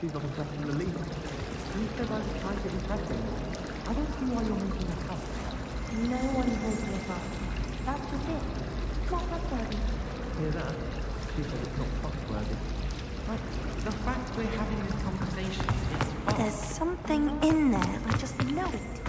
She's not impressing the least. You said I was trying to impress him. I don't see why you're making a fuss. No one holds your fuss. That's just it. Not fussworthy. Hear that? She said it's not fussworthy. But the fact we're having this conversation is false. There's something in there. I just know it.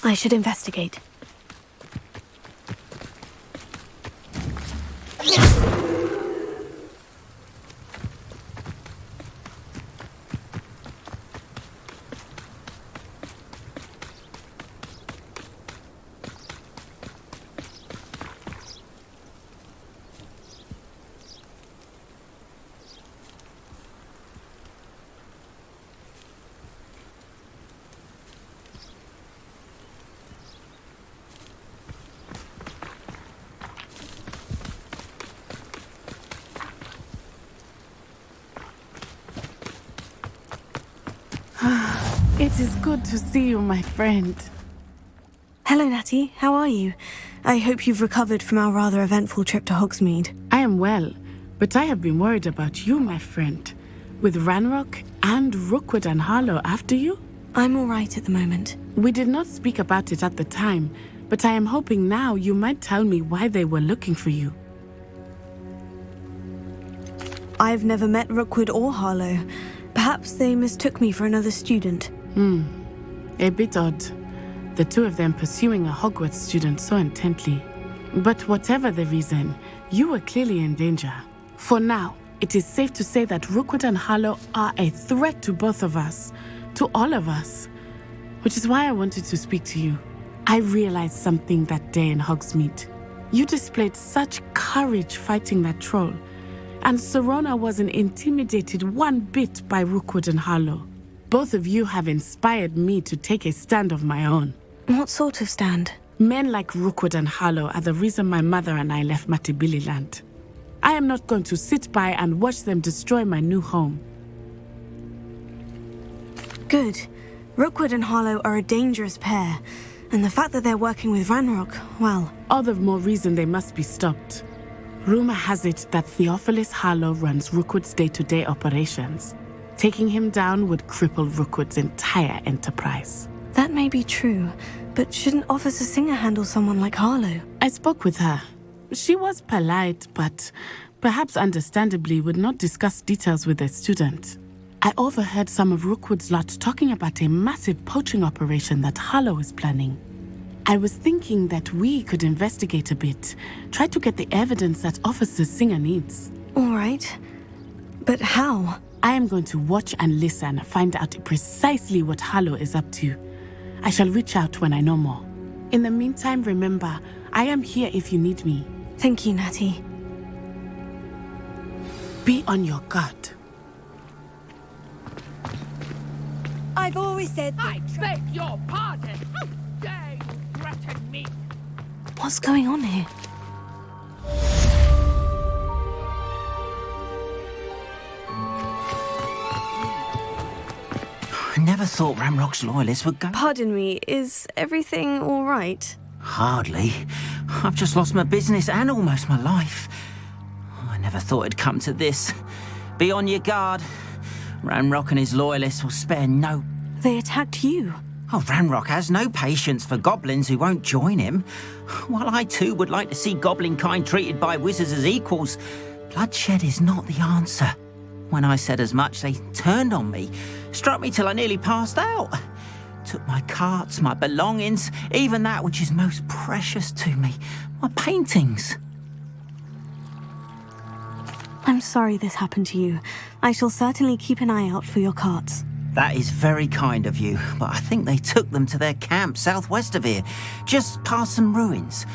I should investigate. It is good to see you, my friend. Hello, Natty. How are you? I hope you've recovered from our rather eventful trip to Hogsmeade. I am well, but I have been worried about you, my friend. With Ranrock and Rookwood and Harlow after you? I'm all right at the moment. We did not speak about it at the time, but I am hoping now you might tell me why they were looking for you. I've never met Rookwood or Harlow. Perhaps they mistook me for another student. A bit odd. The two of them pursuing a Hogwarts student so intently. But whatever the reason, you were clearly in danger. For now, it is safe to say that Rookwood and Harlow are a threat to both of us, to all of us. Which is why I wanted to speak to you. I realized something that day in Hogsmeade. You displayed such courage fighting that troll, and Serona wasn't intimidated one bit by Rookwood and Harlow. Both of you have inspired me to take a stand of my own. What sort of stand? Men like Rookwood and Harlow are the reason my mother and I left Matibili land. I am not going to sit by and watch them destroy my new home. Good. Rookwood and Harlow are a dangerous pair, and the fact that they're working with Ranrock, well... All the more reason they must be stopped. Rumor has it that Theophilus Harlow runs Rookwood's day-to-day operations. Taking him down would cripple Rookwood's entire enterprise. That may be true, but shouldn't Officer Singer handle someone like Harlow? I spoke with her. She was polite, but perhaps understandably would not discuss details with a student. I overheard some of Rookwood's lot talking about a massive poaching operation that Harlow is planning. I was thinking that we could investigate a bit, try to get the evidence that Officer Singer needs. All right. But how? I am going to watch and listen, find out precisely what Harlow is up to. I shall reach out when I know more. In the meantime, remember, I am here if you need me. Thank you, Natty. Be on your guard. I've always said that. I beg your pardon. How dare you threaten me? What's going on here? I never thought Ramrock's loyalists would go. Pardon me, is everything all right? Hardly. I've just lost my business and almost my life. I never thought it'd come to this. Be on your guard. Ramrock and his loyalists will spare no... They attacked you. Oh, Ramrock has no patience for goblins who won't join him. While I too would like to see goblin kind treated by wizards as equals, bloodshed is not the answer. When I said as much, they turned on me, struck me till I nearly passed out. Took my carts, my belongings, even that which is most precious to me, my paintings. I'm sorry this happened to you. I shall certainly keep an eye out for your carts. That is very kind of you, but I think they took them to their camp southwest of here, just past some ruins.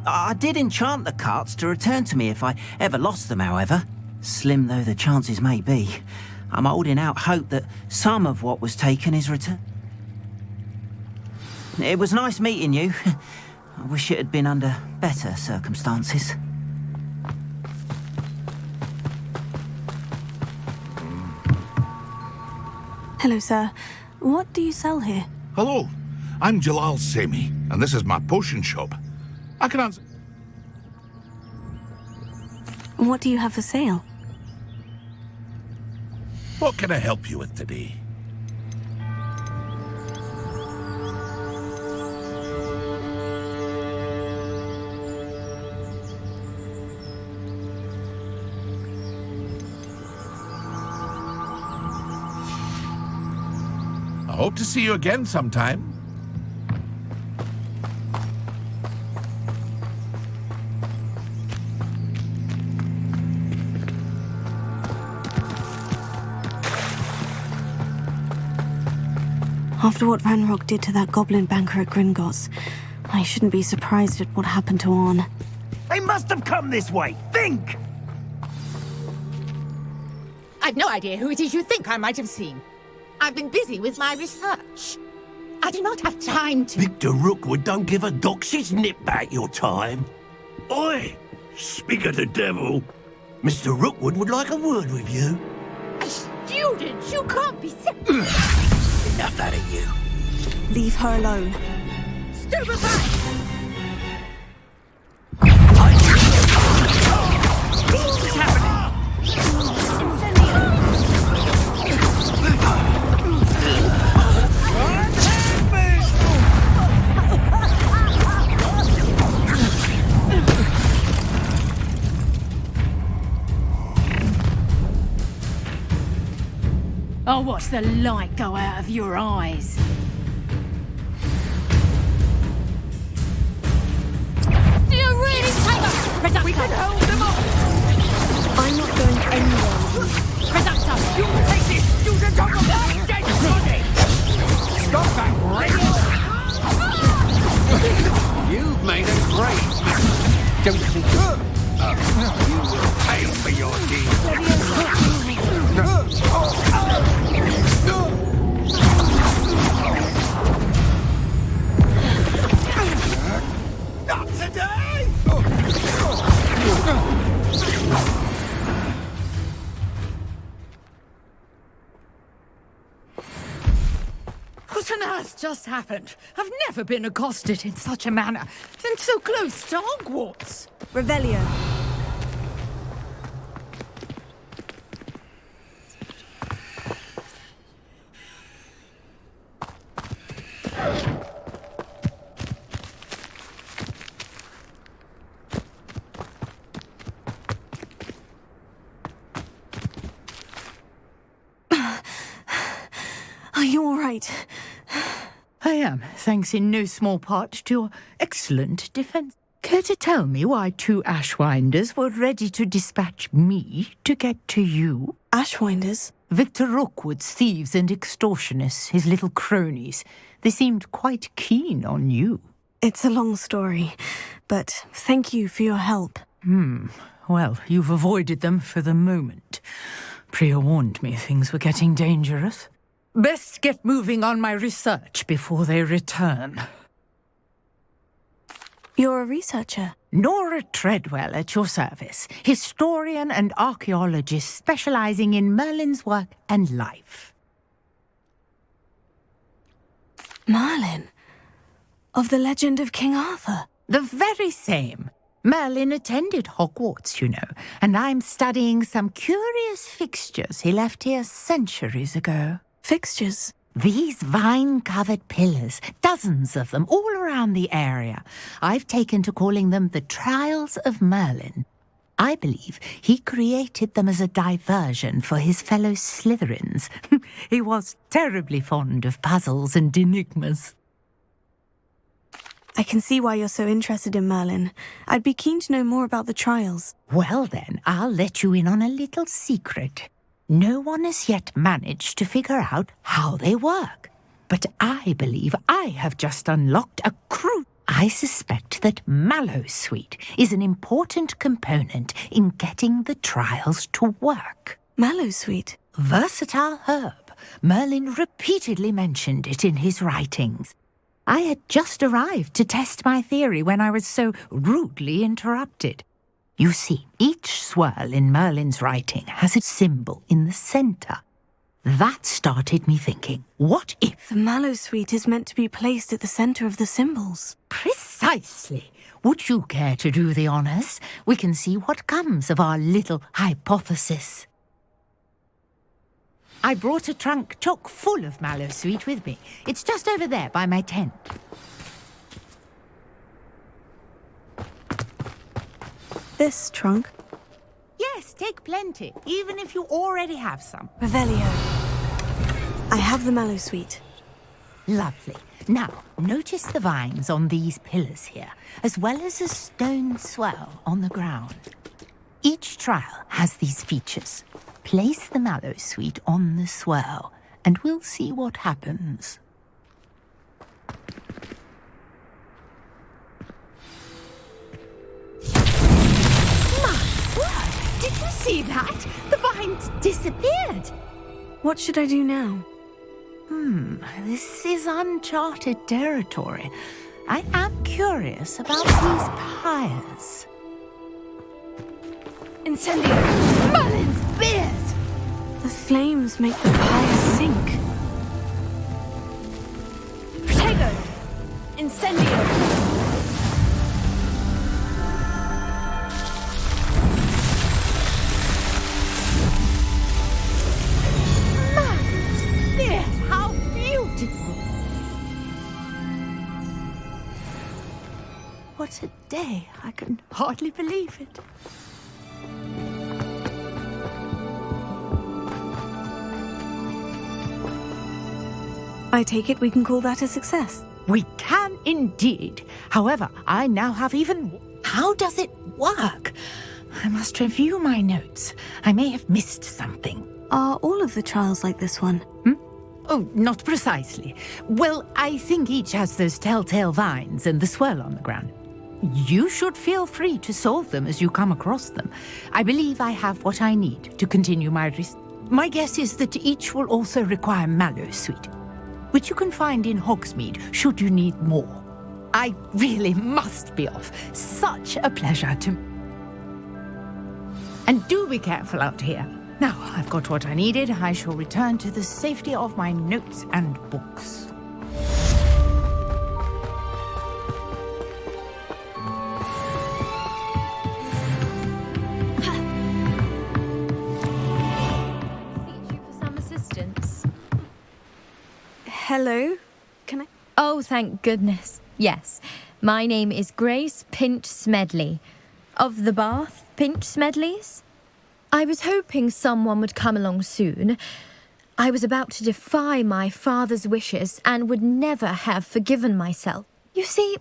I did enchant the carts to return to me if I ever lost them, however. Slim though the chances may be, I'm holding out hope that some of what was taken is returned. It was nice meeting you. I wish it had been under better circumstances. Hello, sir. What do you sell here? Hello, I'm Jalal Semi, and this is my potion shop. I can answer... What do you have for sale? What can I help you with today? I hope to see you again sometime. After what Ranrock did to that goblin banker at Gringotts, I shouldn't be surprised at what happened to Orn. They must have come this way. Think! I've no idea who it is you think I might have seen. I've been busy with my research. I do not have time to... Victor Rookwood don't give a doxy's nip back your time. Oi! Speak of the devil. Mr. Rookwood would like a word with you. A student? You can't be... Enough out of you. Leave her alone. Stupefy! What's happening? I'll watch the light go out of your eyes. Do you really take us? We can hold them off! I'm not going anywhere. Reducto! You take this student on the dead body! Stop that right! You've made a great... Don't think... you will pay for your deed. Not today! What on earth just happened? I've never been accosted in such a manner, and so close to Hogwarts. Revelio. right. I am, thanks in no small part to your excellent defense. Care to tell me why 2 Ashwinders were ready to dispatch me to get to you? Ashwinders? Victor Rookwood's thieves and extortionists, his little cronies. They seemed quite keen on you. It's a long story, but thank you for your help. Well, you've avoided them for the moment. Priya warned me things were getting dangerous. Best get moving on my research before they return. You're a researcher? Nora Treadwell at your service, historian and archaeologist specializing in Merlin's work and life. Merlin? Of the legend of King Arthur? The very same. Merlin attended Hogwarts, you know, and I'm studying some curious fixtures he left here centuries ago. Fixtures? These vine-covered pillars, dozens of them, all around the area. I've taken to calling them the Trials of Merlin. I believe he created them as a diversion for his fellow Slytherins. He was terribly fond of puzzles and enigmas. I can see why you're so interested in Merlin. I'd be keen to know more about the trials. Well then, I'll let you in on a little secret. No one has yet managed to figure out how they work. But I believe I have just unlocked a clue. I suspect that Mallowsweet is an important component in getting the trials to work. Mallowsweet? Versatile herb. Merlin repeatedly mentioned it in his writings. I had just arrived to test my theory when I was so rudely interrupted. You see, each swirl in Merlin's writing has a symbol in the centre. That started me thinking, what if... The Mallowsweet is meant to be placed at the centre of the symbols. Precisely. Would you care to do the honours? We can see what comes of our little hypothesis. I brought a trunk chock full of Mallowsweet with me. It's just over there by my tent. This trunk? Yes, take plenty, even if you already have some. Revelio. I have the Mallowsweet. Lovely. Now, notice the vines on these pillars here, as well as a stone swell on the ground. Each trial has these features. Place the Mallowsweet on the swell, and we'll see what happens. Did you see that? The vines disappeared. What should I do now? This is uncharted territory. I am curious about these pyres. Incendio! Merlin's beard! The flames make the pyres sink. Protego! Incendio! How beautiful! What a day! I can hardly believe it. I take it we can call that a success. We can indeed. However, I now have even... How does it work? I must review my notes. I may have missed something. Are all of the trials like this one? Oh, not precisely. Well, I think each has those telltale vines and the swirl on the ground. You should feel free to solve them as you come across them. I believe I have what I need to continue my research. My guess is that each will also require Mallowsweet, which you can find in Hogsmeade should you need more. I really must be off. Such a pleasure to... And do be careful out here. Now I've got what I needed, I shall return to the safety of my notes and books. You for some assistance. Hello? Can I... Oh, thank goodness. Yes. My name is Grace Pinch Smedley. Of the Bath Pinch Smedleys? I was hoping someone would come along soon. I was about to defy my father's wishes and would never have forgiven myself. You see,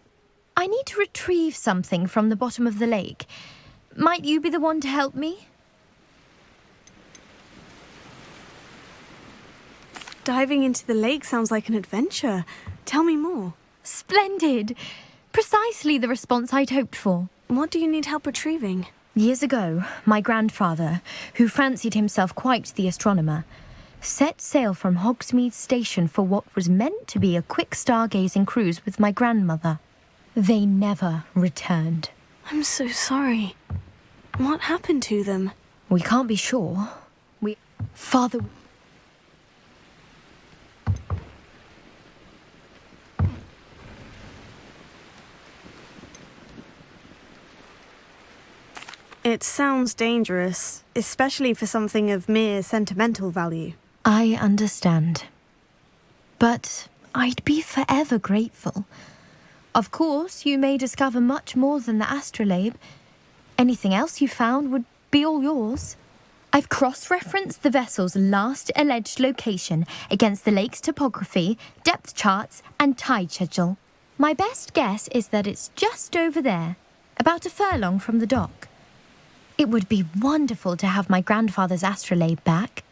I need to retrieve something from the bottom of the lake. Might you be the one to help me? Diving into the lake sounds like an adventure. Tell me more. Splendid! Precisely the response I'd hoped for. What do you need help retrieving? Years ago, my grandfather, who fancied himself quite the astronomer, set sail from Hogsmeade Station for what was meant to be a quick stargazing cruise with my grandmother. They never returned. I'm so sorry. What happened to them? We can't be sure. Father... It sounds dangerous, especially for something of mere sentimental value. I understand. But I'd be forever grateful. Of course, you may discover much more than the astrolabe. Anything else you found would be all yours. I've cross-referenced the vessel's last alleged location against the lake's topography, depth charts, and tide schedule. My best guess is that it's just over there, about a furlong from the dock. It would be wonderful to have my grandfather's astrolabe back.